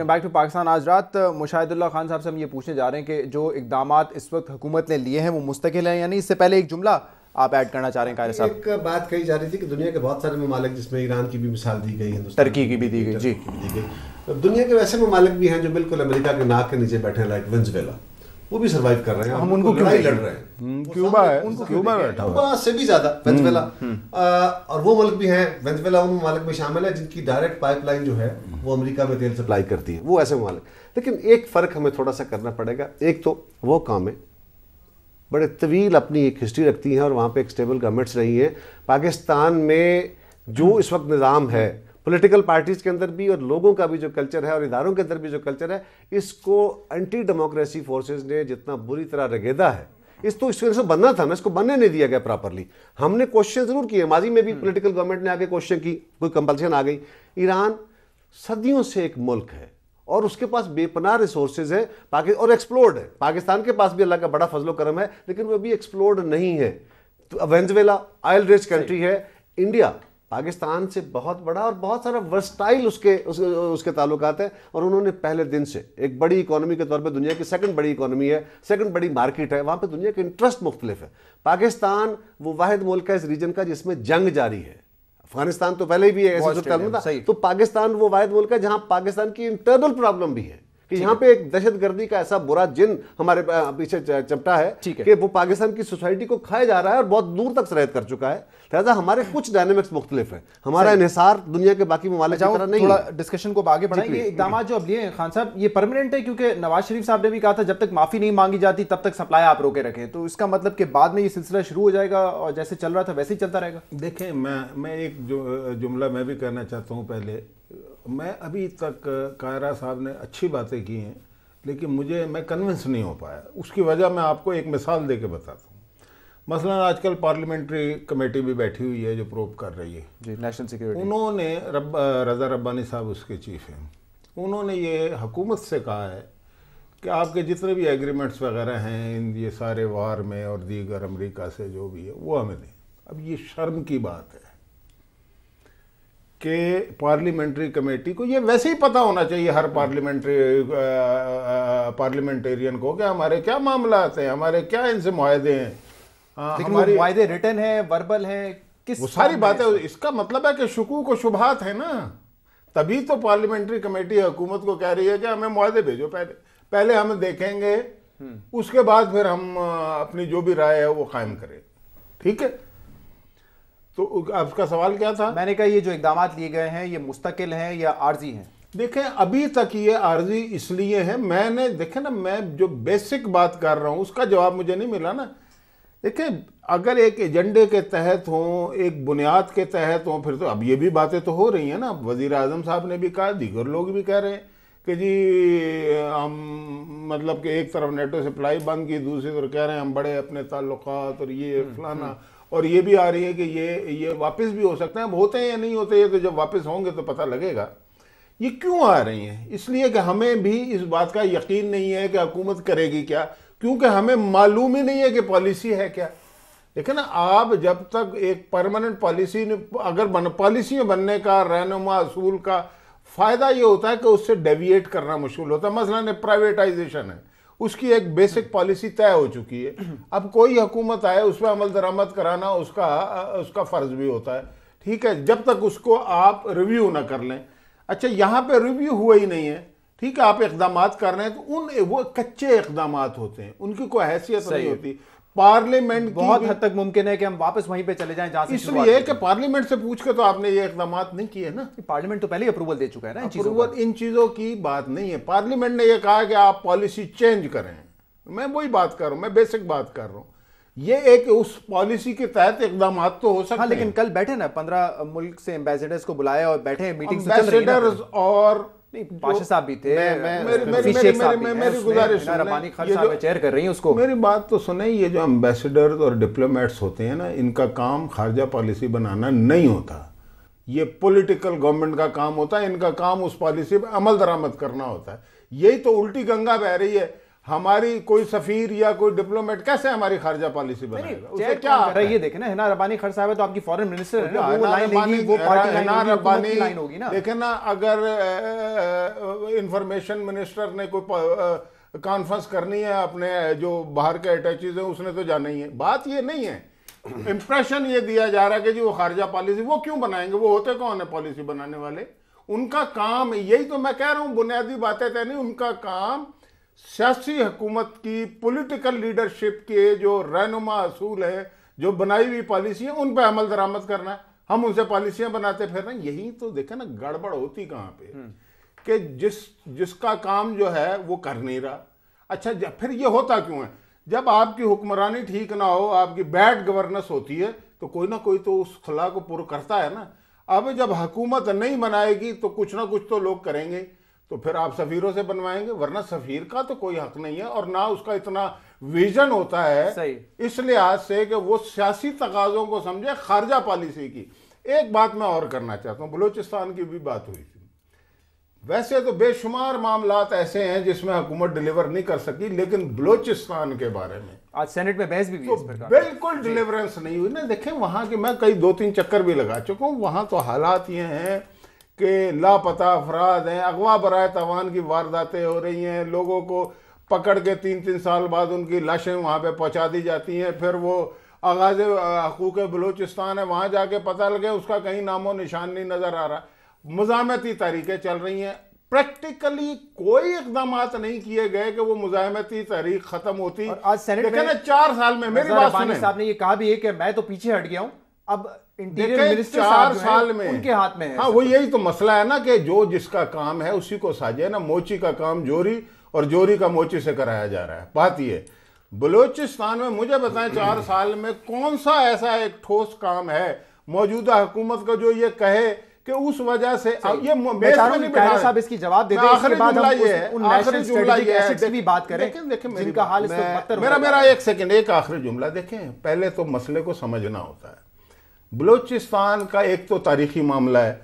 Welcome back to Pakistan. आज रात मुशाहिदुल्लाह खान साहब से हम ये पूछने जा रहे हैं कि जो इकदामात इस वक्त हुकूमत ने लिए हैं वो मुस्तकिल हैं या नहीं। इससे पहले एक जुमला आप ऐड करना चाह रहे हैं कारी साहब। एक बात कही जा रही थी कि दुनिया के बहुत सारे ममालिक, जिसमें ईरान की भी मिसाल दी गई, हिंदुस्तान टर्की की भी दी गई, जी दी गई, दुनिया के वैसे ममालिक भी हैं जो बिल्कुल अमेरिका के नाक के नीचे बैठे हैं, लाइक वेनेजुएला। वो भी सर्वाइव कर रहे हैं, हम उनको लड़ाई लड़ रहे हैं। क्यूबा है, क्यूबा से भी ज्यादा वेनेजुएला, और वो मुल्क भी हैं, वेनेजुएला उन ममालिक में शामिल है जिनकी डायरेक्ट पाइपलाइन जो है वो अमेरिका में तेल सप्लाई करती है, वो ऐसे ममालिक। लेकिन एक फर्क हमें थोड़ा सा करना पड़ेगा। एक तो वो काम है बड़े तवील अपनी एक हिस्ट्री रखती हैं और वहाँ पे एक स्टेबल गवर्नमेंट्स रही हैं। पाकिस्तान में जो इस वक्त निज़ाम है, पॉलिटिकल पार्टीज़ के अंदर भी और लोगों का भी जो कल्चर है और इदारों के अंदर भी जो कल्चर है, इसको एंटी डेमोक्रेसी फोर्सेस ने जितना बुरी तरह रगेदा है, इसको बनना था ना, इसको बनने नहीं दिया गया प्रॉपरली। हमने क्वेश्चन ज़रूर किए, माजी में भी पॉलिटिकल गवर्नमेंट ने आके क्वेश्चन की, कोई कंपल्सन आ गई। ईरान सदियों से एक मुल्क है और उसके पास बेपनाह रिसोर्सेज है और एक्सप्लोर्ड है। पाकिस्तान के पास भी अल्लाह का बड़ा फजलो करम है, लेकिन वो अभी एक्सप्लोर्ड नहीं है। तो वेनेजुएला ऑयल रिच कंट्री है। इंडिया पाकिस्तान से बहुत बड़ा और बहुत सारा वर्सटाइल उसके ताल्लुकात है, और उन्होंने पहले दिन से एक बड़ी इकोनॉमी के तौर पे, दुनिया की सेकंड बड़ी इकोनॉमी है, सेकंड बड़ी मार्केट है, वहाँ पे दुनिया के इंटरेस्ट मुख्तलिफ है। पाकिस्तान वो वाहिद मुल्क है इस रीजन का जिसमें जंग जारी है। अफगानिस्तान तो पहले भी ऐसे था, तो पाकिस्तान वो वाहिद मुल्क है जहां पाकिस्तान की इंटरनल प्रॉब्लम भी है कि यहाँ पे एक दहशतगर्दी का ऐसा बुरा जिन हमारे पीछे चपटा है कि वो पाकिस्तान की सोसाइटी को खाए जा रहा है और बहुत दूर तक सरहद कर चुका है। लिहाजा हमारे कुछ डायनेमिक्स मुख्तलिफ है, हमारा इन्हिसार दुनिया के बाकी ममालिक की तरह नहीं है। थोड़ा डिस्कशन को आगे बढ़ाएंगे। इकदाम जो अब लिए हैं खान साहब, ये परमानेंट है, क्योंकि नवाज शरीफ साहब ने भी कहा था जब तक माफी नहीं मांगी जाती तब तक सप्लाई आप रोके रखें। तो इसका मतलब कि बाद में ये सिलसिला शुरू हो जाएगा और जैसे चल रहा था वैसे ही चलता रहेगा। देखें, मैं एक जुमला मैं भी कहना चाहता हूँ। पहले मैं अभी तक कायरा साहब ने अच्छी बातें की हैं, लेकिन मैं कन्विंस नहीं हो पाया। उसकी वजह मैं आपको एक मिसाल दे के बताता हूँ। मसलन आजकल पार्लियामेंट्री कमेटी भी बैठी हुई है जो प्रोब कर रही है जी, नेशनल सिक्योरिटी। उन्होंने रज़ा रब्बानी साहब उसके चीफ हैं, उन्होंने ये हुकूमत से कहा है कि आपके जितने भी एग्रीमेंट्स वगैरह हैं ये सारे वार में और दीगर अमेरिका से जो भी है वो हमें दें। अब ये शर्म की बात है कि पार्लियामेंट्री कमेटी को ये वैसे ही पता होना चाहिए, हर पार्लियामेंटेरियन को, कि हमारे क्या मामला आते हैं, हमारे क्या इनसे मुआहदे हैं। हमारे मुआहदे रिटन है, वर्बल है, किस वो सारी बातें। इसका मतलब है कि शुकूक व शुबहात है ना, तभी तो पार्लियामेंट्री कमेटी हुकूमत को कह रही है कि हमें मुआहदे भेजो, पहले हम देखेंगे, उसके बाद फिर हम अपनी जो भी राय है वो कायम करें। ठीक है, तो आपका सवाल क्या था? मैंने कहा ये जो इकदाम लिए गए हैं ये मुस्तकिल हैं या आर्जी हैं? देखें, अभी तक ये आर्जी इसलिए है, मैंने देखे ना, मैं जो बेसिक बात कर रहा हूं उसका जवाब मुझे नहीं मिला ना। देखें, अगर एक एजेंडे के तहत हो, एक बुनियाद के तहत हो, फिर तो अब ये भी बातें तो हो रही हैं ना। वज़ीर आज़म साहब ने भी कहा, दीगर लोग भी कह रहे हैं कि जी हम मतलब कि एक तरफ नेटो सप्लाई बंद की, दूसरी तरफ कह रहे हैं हम बड़े अपने ताल्लुकात और ये फलाना, और ये भी आ रही है कि ये वापस भी हो सकते हैं। अब होते हैं या नहीं होते, ये तो जब वापस होंगे तो पता लगेगा। ये क्यों आ रही हैं? इसलिए कि हमें भी इस बात का यकीन नहीं है कि हुकूमत करेगी क्या, क्योंकि हमें मालूम ही नहीं है कि पॉलिसी है क्या। देखिए ना, आप जब तक एक परमानेंट पॉलिसी अगर पॉलिसी में बनने का रहनुमा असूल का फ़ायदा ये होता है कि उससे डेविएट करना मुश्किल होता है। मसलन प्राइवेटाइजेशन है, उसकी एक बेसिक पॉलिसी तय हो चुकी है, अब कोई हुकूमत आए उस पर अमल दरामद कराना उसका फ़र्ज़ भी होता है। ठीक है, जब तक उसको आप रिव्यू ना कर लें। अच्छा, यहाँ पे रिव्यू हुआ ही नहीं है, ठीक है, आप इक़दामात कर रहे हैं तो वो कच्चे इक़दामात होते हैं, उनकी कोई हैसियत नहीं होती। पार्लियामेंट बहुत हद तक मुमकिन है कि हम वापस वहीं पे चले जाएं जहां से इसलिए कि पार्लियामेंट से पूछ के तो आपने ये इक़दामात नहीं किए ना। पार्लियामेंट तो पहले ही अप्रूवल दे चुका है ना। अप्रूवल इन चीज़ों की बात नहीं है। पार्लियामेंट ने ये कहा कि आप पॉलिसी चेंज करें, मैं वही बात कर रहा हूँ, मैं बेसिक बात कर रहा हूँ। ये एक उस पॉलिसी के तहत इकदाम तो हो सकते हैं। लेकिन कल बैठे ना 15 मुल्क से एम्बेसडर्स को बुलाया और बैठे मीटिंग एम्बेसडर्स और पाशा साहब भी थे। मेरी गुजारिश चेयर कर रही है उसको। मेरी बात तो सुने, ये जो एम्बेसडर्स और डिप्लोमेट्स होते हैं ना, इनका काम खारजा पॉलिसी बनाना नहीं होता, ये पॉलिटिकल गवर्नमेंट का काम होता है। इनका काम उस पॉलिसी पर अमल दरामद करना होता है। यही तो उल्टी गंगा बह रही है। हमारी कोई सफीर या कोई डिप्लोमेट कैसे हमारी खारजा पॉलिसी बनाएगा? उसे क्या कर रहा है ये देखें ना, हिना रब्बानी खर साहब है तो आपकी फॉरेन मिनिस्टर है ना, वो लाइन लेगी, वो पार्टी लाइन होगी ना। लेकिन ना अगर इंफॉर्मेशन मिनिस्टर ने कोई कॉन्फ्रेंस करनी है अपने जो बाहर के अटैचीज हैं उसने तो जाना ही है। बात ये नहीं है, इंप्रेशन ये दिया जा रहा है कि जी वो खारजा पॉलिसी वो क्यों बनाएंगे, वो होते कौन है पॉलिसी बनाने वाले? उनका काम, यही तो मैं कह रहा हूं, बुनियादी बातें तय नहीं, उनका काम सियासी हुकूमत की पॉलिटिकल लीडरशिप के जो रहनुमा असूल है, जो बनाई हुई पॉलिसी है, उन पर अमल दरामद करना है। हम उनसे पॉलिसियां बनाते फिर रहे, यही तो देखे ना गड़बड़ होती कहाँ पे कि जिसका काम जो है वो कर नहीं रहा। अच्छा फिर ये होता क्यों है? जब आपकी हुक्मरानी ठीक ना हो, आपकी बैड गवर्नेंस होती है, तो कोई ना कोई तो उस खला को पूरा करता है ना। अब जब हुकूमत नहीं बनाएगी तो कुछ ना कुछ तो लोग करेंगे, तो फिर आप सफीरों से बनवाएंगे, वरना सफीर का तो कोई हक नहीं है और ना उसका इतना विजन होता है इस लिहाज से कि वो सियासी तकाजों को समझे खारजा पॉलिसी की। एक बात मैं और करना चाहता हूँ, बलूचिस्तान की भी बात हुई थी। वैसे तो बेशुमार मामलात ऐसे हैं जिसमें हुकूमत डिलीवर नहीं कर सकी, लेकिन बलूचिस्तान के बारे में आज सेनेट में बहस भी हुई तो इस पर बिल्कुल डिलीवरेंस नहीं हुई ना। देखें वहां के, मैं कई 2-3 चक्कर भी लगा चुका हूँ, वहां तो हालात ये हैं कि लापता अफराद हैं, अगवा बराए तवान की वारदातें हो रही हैं, लोगों को पकड़ के 3-3 साल बाद उनकी लाशें वहाँ पे पहुँचा दी जाती हैं, फिर वो आगाज़ हकूक़ बलूचिस्तान है वहाँ जाके पता लगे उसका कहीं नामो निशान नहीं नज़र आ रहा। मुज़ाहमती तहरीकें चल रही हैं, प्रैक्टिकली कोई इकदाम नहीं किए गए कि वो मुज़ाहमती तहरीक ख़त्म होती। आज सेनेट में 4 साल में, मेरी बात सुनें, साहब ने ये कहा भी है कि मैं तो पीछे हट गया हूँ, अब इंटीरियर मिनिस्टर 4 साल में उनके हाथ में है। हाँ, वो यही तो मसला है ना कि जो जिसका काम है उसी को साजे ना। मोची का काम जोरी और जोरी का मोची से कराया जा रहा है। बात ये बलूचिस्तान में मुझे बताएं 4 साल में कौन सा ऐसा एक ठोस काम है मौजूदा हुकूमत का जो ये कहे कि उस वजह से ये साहब इसकी जवाब देते हैं। आखिरी जुमला ये है, आखिरी जुमला ये है, भी बात करें, देखें जिनका हाल इस वक्त बदतर हो मेरा एक सेकंड, एक आखिरी जुमला देखें। पहले तो मसले को समझना होता है। बलूचिस्तान का एक तो तारीखी मामला है,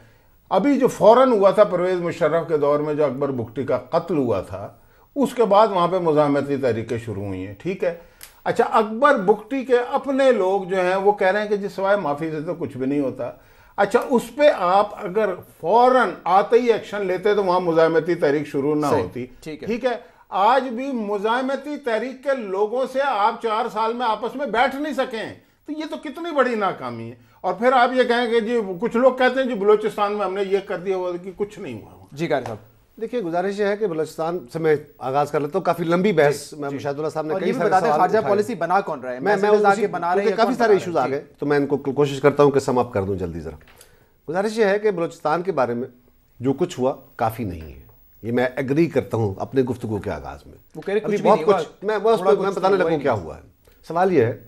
अभी जो फौरन हुआ था परवेज मुशर्रफ के दौर में जो अकबर बुगटी का कत्ल हुआ था, उसके बाद वहां पे मुज़ाहमती तहरीकें शुरू हुई हैं, ठीक है। अच्छा, अकबर बुगटी के अपने लोग जो हैं वो कह रहे हैं कि जिस सिवाय माफी से तो कुछ भी नहीं होता। अच्छा, उस पर आप अगर फौरन आते ही एक्शन लेते तो वहां मुज़ाहमती तहरीक शुरू ना होती, ठीक है। आज भी मुज़ाहमती तहरीक के लोगों से आप 4 साल में आपस में बैठ नहीं सकें, तो ये तो कितनी बड़ी नाकामी है। और फिर आप ये कहें कि जी कुछ लोग कहते हैं जी बलूचिस्तान में हमने ये कर दिया हुआ कि कुछ नहीं हुआ। जी कारी साहब, देखिए गुजारिश है कि बलूचिस्तान से मैं आगाज कर लेता हूँ, काफी लंबी बहस में शाहिदुल्लाह साहब ने कई सारे खारजा पॉलिसी बना कौन रहा है, मैं बना रहे हैं, काफी सारे इश्यूज आ गए, तो मैं इनको कोशिश करता हूँ कि सम अप कर दूं जल्दी जरा। गुजारिश ये है कि बलूचिस्तान के बारे में जो कुछ हुआ काफी नहीं है, ये मैं एग्री करता हूँ अपने गुफ्तगू के आगाज में। वो कह रहे अभी बहुत कुछ मैं बताने लगूँ क्या हुआ है। सवाल यह है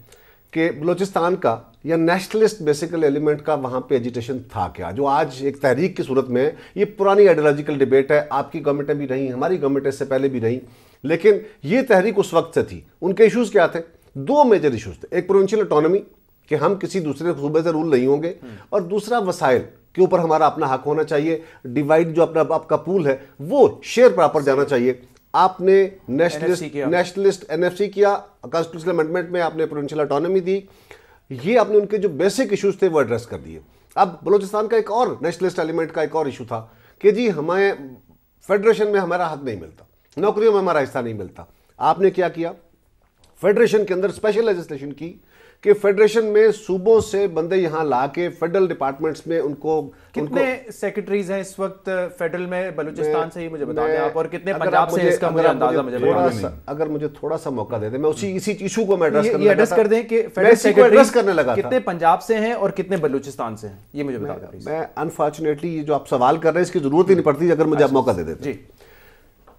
कि बलूचिस्तान का या नेशनलिस्ट बेसिकल एलिमेंट का वहां पे एजिटेशन था क्या, जो आज एक तहरीक की सूरत में है। ये पुरानी आइडियोलॉजिकल डिबेट है, आपकी गवर्नमेंटें भी रही, हमारी गवर्नमेंट इससे पहले भी रही, लेकिन ये तहरीक उस वक्त से थी। उनके इश्यूज क्या थे? 2 मेजर इश्यूज थे। एक प्रोविंशियल ऑटोनॉमी कि हम किसी दूसरे सूबे से रूल नहीं होंगे, और दूसरा वसाइल के ऊपर हमारा अपना हक होना चाहिए। डिवाइड जो अपना आपका पूल है वो शेयर प्रॉपर जाना चाहिए। आपने नेशनलिस्ट एनएफसी किया, कॉन्स्टिट्यूशनल अमेंडमेंट में आपने प्रोविंशियल ऑटोनॉमी दी, ये आपने उनके जो बेसिक इश्यूज थे वो एड्रेस कर दिए। अब बलूचिस्तान का एक और नेशनलिस्ट एलिमेंट का एक और इशू था कि जी हमें फेडरेशन में हमारा हक नहीं मिलता, नौकरियों में हमारा हिस्सा नहीं मिलता। आपने क्या किया? फेडरेशन के अंदर स्पेशल लेजिस्लेशन की कि फेडरेशन में सूबों से बंदे यहां लाके फेडरल डिपार्टमेंट्स में उनको कितने सेक्रेटरीज हैं इस वक्त फेडरल में बलूचिस्तान से, ये मुझे बता दें आप, और कितने पंजाब से, इसका मुझे अंदाजा मुझे अगर मुझे थोड़ा सा मौका दे दे, मैं इसी इशू को मैं एड्रेस कर दें कि फेडरल सेक्रेटरीज करने लगा कितने पंजाब से हैं और कितने बलूचिस्तान से हैं, ये मुझे बता दें। मैं अनफॉर्चुनेटली ये जो आप सवाल कर रहे हैं इसकी जरूरत ही नहीं पड़ती अगर मुझे आप मौका दे देते। जी,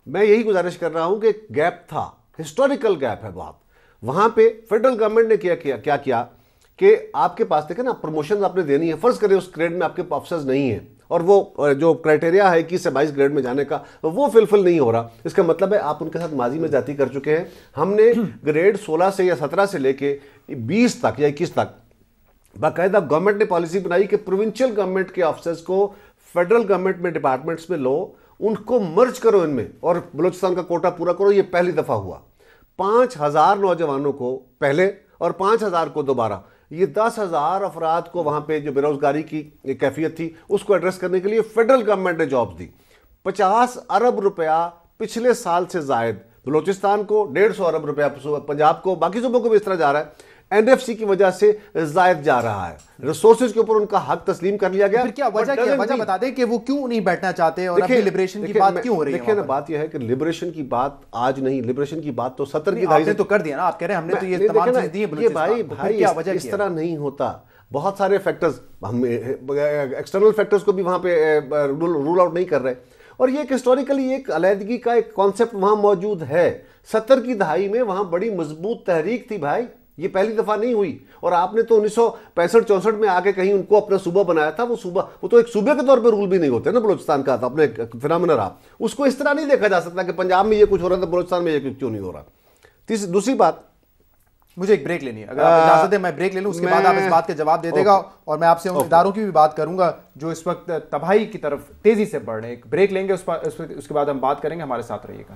मैं यही गुजारिश कर रहा हूं कि गैप था, हिस्टोरिकल गैप है बहुत। वहां पे फेडरल गवर्नमेंट ने क्या किया कि आपके पास देखे ना प्रमोशन आपने देनी है, फर्ज करें उस ग्रेड में आपके ऑफिसर्स नहीं है और वो जो क्राइटेरिया है 21 से 22 ग्रेड में जाने का वो फिलफिल नहीं हो रहा, इसका मतलब है आप उनके साथ माजी में जाती कर चुके हैं। हमने ग्रेड 16 से या 17 से लेके 20 तक या 21 तक बाकायदा गवर्नमेंट ने पॉलिसी बनाई कि प्रोविंशियल गवर्नमेंट के ऑफिसर्स को फेडरल गवर्नमेंट में डिपार्टमेंट्स में लो, उनको मर्ज करो इनमें और बलूचिस्तान का कोटा पूरा करो। ये पहली दफा हुआ। 5,000 नौजवानों को पहले और 5,000 को दोबारा, ये 10,000 अफराद को वहां पे जो बेरोजगारी की कैफियत थी उसको एड्रेस करने के लिए फेडरल गवर्नमेंट ने जॉब्स दी। 50 अरब रुपया पिछले साल से जायद बलूचिस्तान को, 150 अरब रुपया पंजाब को, बाकी सूबों को भी इस तरह जा रहा है। एनएफसी की वजह से जायद जा रहा है, रिसोर्सेज के ऊपर उनका हक तस्लीम कर लिया गया। फिर क्या वजह, क्या वजह बता दें कि वो क्यों नहीं बैठना चाहते और अपनी लिबरेशन की बात क्यों हो रही है? देखिए ना, बात यह है कि लिबरेशन की बात आज नहीं, लिबरेशन की बात तो 70 की दहाई से तो कर दिया ना। आप कह रहे हैं हमने तो ये तमाम चीजें दी हैं भाई इस तरह नहीं होता। बहुत सारे फैक्टर्स, हम एक्सटर्नल फैक्टर्स को भी वहां पे रूल आउट नहीं कर रहे। और ये एक हिस्टोरिकली एक अलहदगी का एक कॉन्सेप्ट वहां मौजूद है। 70 की दहाई में वहां बड़ी मजबूत तहरीक थी भाई, ये पहली दफा नहीं हुई। और आपने तो 1965-64 में आके कहीं उनको अपना सूबा बनाया था। वो सूबा, वो तो एक सूबे के तौर पे रूल भी नहीं होते ना बलूचिस्तान का, तो अपने फिनोमेना रहा। उसको इस तरह नहीं देखा जा सकता कि पंजाब में ये कुछ हो रहा था, बलूचिस्तान में ये क्यों नहीं हो रहा। दूसरी बात, मुझे एक ब्रेक लेनी है, अगर आप इजाजत दें मैं ब्रेक ले लूं, उसके बाद आप इस बात के जवाब दे देगा। और मैं आपसे उन इदारों की भी बात करूंगा जो इस वक्त तबाही की तरफ तेजी से बढ़ रहे हैं। एक ब्रेक लेंगे, उसके बाद हम बात करेंगे। हमारे साथ रहिएगा।